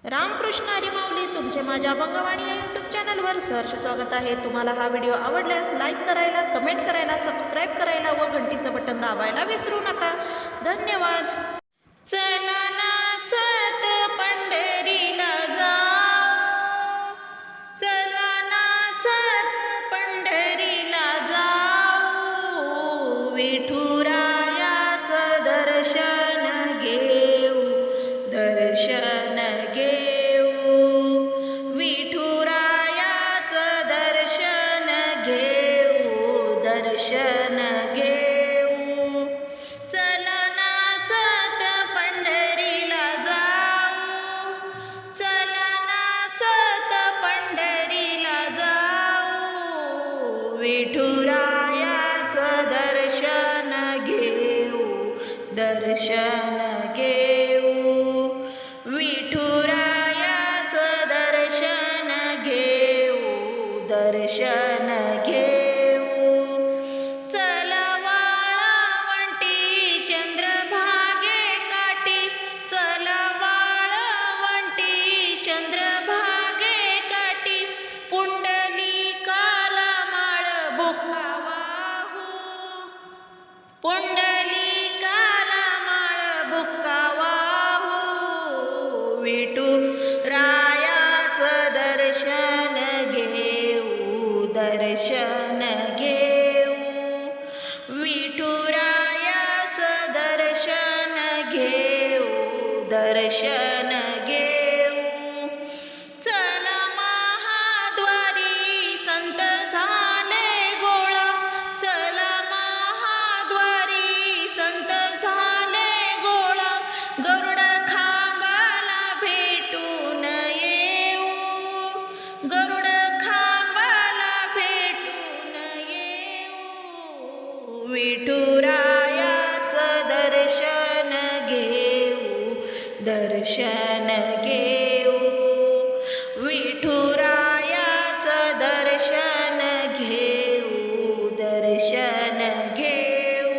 रामकृष्ण हरी माऊली तुमचे माझ्या अभंगवाणी या यूट्यूब चॅनलवर सहर्ष स्वागत आहे। तुम्हाला हा व्हिडिओ आवडल्यास लाईक करायला, कमेंट करायला, सबस्क्राईब करायला व घंटीचं बटन दाबायला विसरू नका। धन्यवाद। चला नाचत पंढरीला जाऊ, चला नाचत पंढरीला जाऊ, विठुरायाचं दर्शन घेऊ, दर्शन घेऊ, विठुरायाचं दर्शन घेऊ, दर्शन घेऊ। चला नाचत पंढरीला जाऊ, चला नाचत पंढरीला जाऊ, विठुरायाचं दर्शन घेऊ, दर्शन घेऊ, विठुरायाचं दर्शन घेऊ, दर्शन घेऊ। चला वाळवंटी चंद्रभागे काठी, चला वाळवंटी चंद्रभागे काठी, पुंडलिकाला माळ बुक्का वाहू, पुंडलिकाला माळ बुक्का वाहू, विठुरायाचं दर्शन घेऊ, दर्शन घेऊ, विठुरायाचं दर्शन घेऊ, दर्शन घेऊ। चला महाद्वारी संत झाले गोळा, चला महाद्वारी संत झाले गोळा, गरुड खांबाला भेटून येऊ, गरुड खांबाला भेटून येऊ, विठुरायाचं दर्शन घेऊ, दर्शन घेऊ, विठुरायाचं दर्शन घेऊ, दर्शन घेऊ।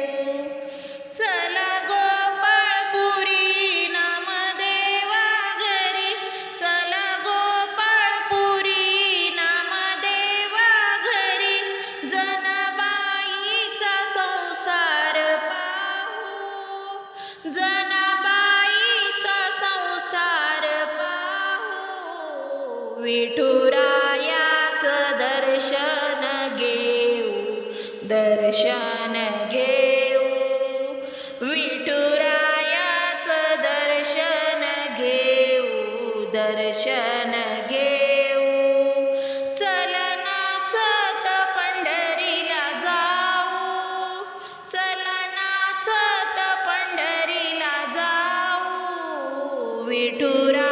चला गोपाळपुरी नामदेवा घरी, चला गोपाळपुरी नामदेवा घरी, जनाबाईचा संसार पाहू, जनाबाईचा संसार पाहू, विठुरायाचं दर्शन घेऊ, दर्शन घेऊ, विठुरायाचं दर्शन घेऊ, दर्शन घेऊ। चला नाचत पंढरीला जाऊ, चला नाचत पंढरीला जाऊ, विठुरा